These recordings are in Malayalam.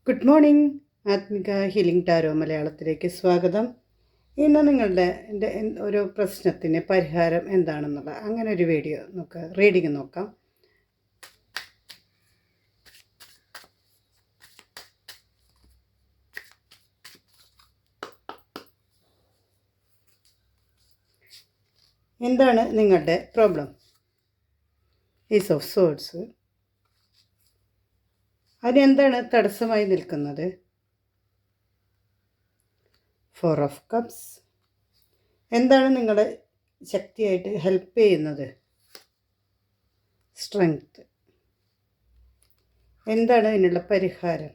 Good morning. ആത്മിക ഹീലിംഗ് ടാരോ മലയാളത്തിലേക്ക് സ്വാഗതം. ഇന്ന് എൻ്റെ ഒരു പ്രശ്നത്തിന് പരിഹാരം എന്താണെന്നുള്ള അങ്ങനെ ഒരു വീഡിയോ റീഡിങ് നോക്കാം. എന്താണ് നിങ്ങളുടെ പ്രോബ്ലം? Is of swords. അതിനെന്താണ് തടസ്സമായി നിൽക്കുന്നത്? Four of cups. എന്താണ് നിങ്ങളെ ശക്തിയായിട്ട് ഹെൽപ്പ് ചെയ്യുന്നത്? സ്ട്രെങ്ത്. എന്താണ് അതിനുള്ള പരിഹാരം?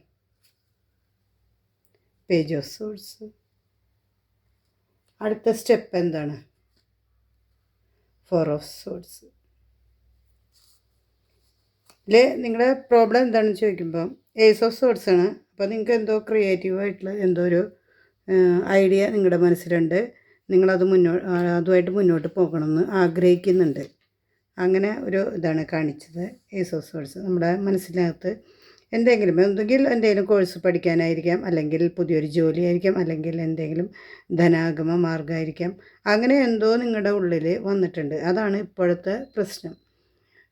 Page of swords. അടുത്ത സ്റ്റെപ്പ് എന്താണ്? Four of swords. നിങ്ങളുടെ പ്രോബ്ലം എന്താണെന്ന് ചോദിക്കുമ്പോൾ ഏസ് ഓഫ് സോഡ്സ് ആണ്. അപ്പോൾ നിങ്ങൾക്ക് എന്തോ ക്രിയേറ്റീവായിട്ടുള്ള എന്തോ ഒരു ഐഡിയ നിങ്ങളുടെ മനസ്സിലുണ്ട്. നിങ്ങളത് അതുമായിട്ട് മുന്നോട്ട് പോകണമെന്ന് ആഗ്രഹിക്കുന്നുണ്ട്. അങ്ങനെ ഒരു ഇതാണ് കാണിച്ചത്. ഏസ് ഓഫ് സോഡ്സ് നമ്മുടെ മനസ്സിനകത്ത് എന്തെങ്കിലും കോഴ്സ് പഠിക്കാനായിരിക്കാം, അല്ലെങ്കിൽ പുതിയൊരു ജോലി ആയിരിക്കാം, അല്ലെങ്കിൽ എന്തെങ്കിലും ധനാഗമ മാർഗമായിരിക്കാം. അങ്ങനെ എന്തോ നിങ്ങളുടെ ഉള്ളിൽ വന്നിട്ടുണ്ട്. അതാണ് ഇപ്പോഴത്തെ പ്രശ്നം.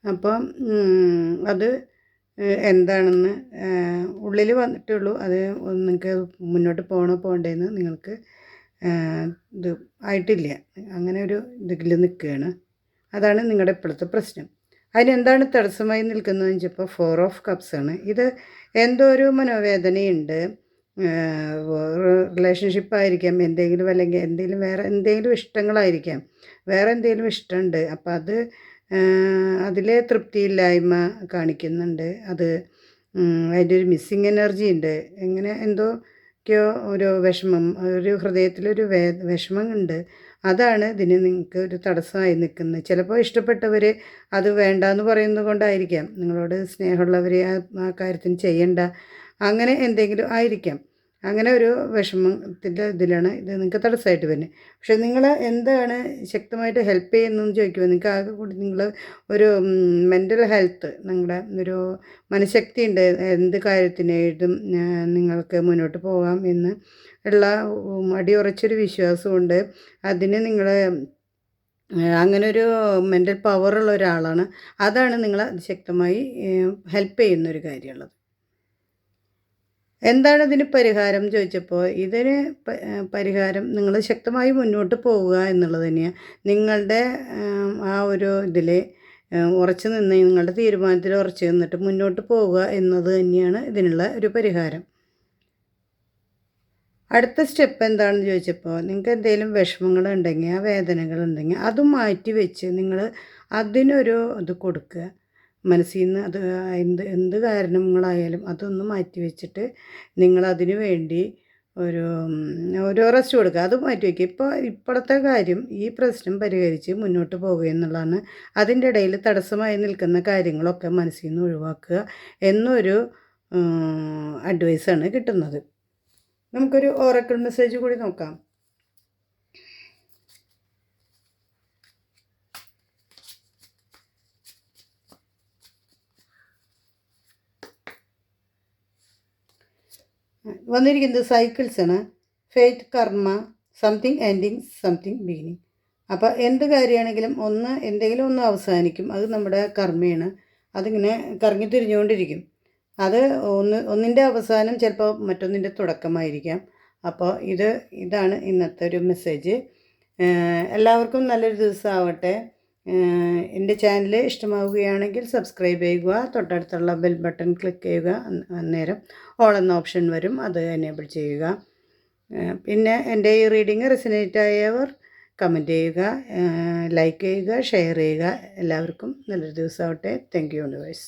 അപ്പം അത് എന്താണെന്ന് ഉള്ളിൽ വന്നിട്ടുള്ളൂ. അത് നിങ്ങൾക്ക് മുന്നോട്ട് പോകണ്ടേന്ന് നിങ്ങൾക്ക് ഇത് ആയിട്ടില്ല. അങ്ങനെ ഒരു ഇതിൽ നിൽക്കുകയാണ്. അതാണ് നിങ്ങളുടെ ഇപ്പോഴത്തെ പ്രശ്നം. അതിനെന്താണ് തടസ്സമായി നിൽക്കുന്നതെന്ന് വെച്ചപ്പോൾ ഫോർ ഓഫ് കപ്സ് ആണ്. ഇത് എന്തോ ഒരു മനോവേദനയുണ്ട്. റിലേഷൻഷിപ്പായിരിക്കാം, അല്ലെങ്കിൽ വേറെ എന്തെങ്കിലും ഇഷ്ടങ്ങളായിരിക്കാം, വേറെ എന്തെങ്കിലും ഇഷ്ടമുണ്ട്. അപ്പം അതിലെ തൃപ്തിയില്ലായ്മ കാണിക്കുന്നുണ്ട്. അതിൻ്റെ ഒരു മിസ്സിങ് എനർജി ഉണ്ട്. എന്തൊക്കെയോ ഒരു വിഷമം, ഒരു ഹൃദയത്തിലൊരു വിഷമം ഉണ്ട്. അതാണ് ഇതിന് നിങ്ങൾക്ക് ഒരു തടസ്സമായി നിൽക്കുന്നത്. ചിലപ്പോൾ ഇഷ്ടപ്പെട്ടവർ അത് വേണ്ടാന്ന് പറയുന്നത് കൊണ്ടായിരിക്കാം. നിങ്ങളോട് സ്നേഹമുള്ളവർ ആ കാര്യത്തിന് ചെയ്യണ്ട, അങ്ങനെ എന്തെങ്കിലും ആയിരിക്കാം. അങ്ങനെ ഒരു വിഷമത്തിൻ്റെ ഇതിലാണ് ഇത് നിങ്ങൾക്ക് തടസ്സമായിട്ട് വരുന്നത്. പക്ഷേ നിങ്ങൾ എന്താണ് ശക്തമായിട്ട് ഹെൽപ്പ് ചെയ്യുന്നതെന്ന് ചോദിക്കുമ്പോൾ നിങ്ങൾക്ക് ആകെ കൂടി നിങ്ങൾ ഒരു മെൻ്റൽ ഹെൽത്ത്, നിങ്ങളുടെ ഒരു മനഃശക്തി ഉണ്ട്. എന്ത് കാര്യത്തിനായിട്ടും നിങ്ങൾക്ക് മുന്നോട്ട് പോകാം എന്ന് ഉള്ള അടിയുറച്ചൊരു വിശ്വാസമുണ്ട്. അതിന് നിങ്ങൾ അങ്ങനൊരു മെൻ്റൽ പവറുള്ള ഒരാളാണ്. അതാണ് നിങ്ങളെ ശക്തമായി ഹെൽപ്പ് ചെയ്യുന്നൊരു കാര്യമുള്ളത്. എന്താണ് ഇതിന് പരിഹാരം ചോദിച്ചപ്പോൾ ഇതിന് പരിഹാരം നിങ്ങൾ ശക്തമായി മുന്നോട്ട് പോവുക എന്നുള്ളത് തന്നെയാണ്. നിങ്ങളുടെ ആ ഒരു ഇതിൽ ഉറച്ചു നിന്ന്, നിങ്ങളുടെ തീരുമാനത്തിൽ ഉറച്ചു നിന്നിട്ട് മുന്നോട്ട് പോവുക എന്നത് തന്നെയാണ് ഇതിനുള്ള ഒരു പരിഹാരം. അടുത്ത സ്റ്റെപ്പ് എന്താണെന്ന് ചോദിച്ചപ്പോൾ നിങ്ങൾക്ക് എന്തെങ്കിലും വിഷമങ്ങളുണ്ടെങ്കിൽ, ആ വേദനകളുണ്ടെങ്കിൽ അത് മാറ്റി വെച്ച് നിങ്ങൾ അതിനൊരു ഇത് കൊടുക്കുക. മനസ്സിൽ നിന്ന് അത് എന്ത് കാരണങ്ങളായാലും അതൊന്ന് മാറ്റി വെച്ചിട്ട് നിങ്ങളതിനു വേണ്ടി ഒരു റെസ്റ്റ് കൊടുക്കുക. അത് മാറ്റി വയ്ക്കുക. ഇപ്പോഴത്തെ കാര്യം ഈ പ്രശ്നം പരിഹരിച്ച് മുന്നോട്ട് പോകുക എന്നുള്ളതാണ്. അതിൻ്റെ ഇടയിൽ തടസ്സമായി നിൽക്കുന്ന കാര്യങ്ങളൊക്കെ മനസ്സിൽ നിന്ന് ഒഴിവാക്കുക എന്നൊരു അഡ്വൈസാണ് കിട്ടുന്നത്. നമുക്കൊരു ഓറക്കിൾ മെസ്സേജ് കൂടി നോക്കാം. വന്നിരിക്കുന്നത് സൈക്കിൾസാണ്. ഫെയ്ത്ത്, കർമ്മ, സംതിങ് എൻഡിങ്, സംതിങ് ബിഗിനിങ്. അപ്പോൾ എന്ത് കാര്യമാണെങ്കിലും എന്തെങ്കിലും ഒന്ന് അവസാനിക്കും. അത് നമ്മുടെ കർമ്മയാണ്. അതിങ്ങനെ കറങ്ങി തിരിഞ്ഞുകൊണ്ടിരിക്കും. അത് ഒന്നിൻ്റെ അവസാനം ചിലപ്പോൾ മറ്റൊന്നിൻ്റെ തുടക്കമായിരിക്കാം. അപ്പോൾ ഇതാണ് ഇന്നത്തെ ഒരു മെസ്സേജ്. എല്ലാവർക്കും നല്ലൊരു ദിവസം ആവട്ടെ. എൻ്റെ ചാനൽ ഇഷ്ടമാവുകയാണെങ്കിൽ സബ്സ്ക്രൈബ് ചെയ്യുക. തൊട്ടടുത്തുള്ള ബെൽ ബട്ടൺ ക്ലിക്ക് ചെയ്യുക. അന്നേരം ഓൾ എന്ന ഓപ്ഷൻ വരും, അത് എനേബിൾ ചെയ്യുക. പിന്നെ എൻ്റെ ഈ റീഡിങ് റെസനേറ്റ് ആയവർ കമൻറ്റ് ചെയ്യുക, ലൈക്ക് ചെയ്യുക, ഷെയർ ചെയ്യുക. എല്ലാവർക്കും നല്ലൊരു ദിവസമാവട്ടെ. Thank you universe.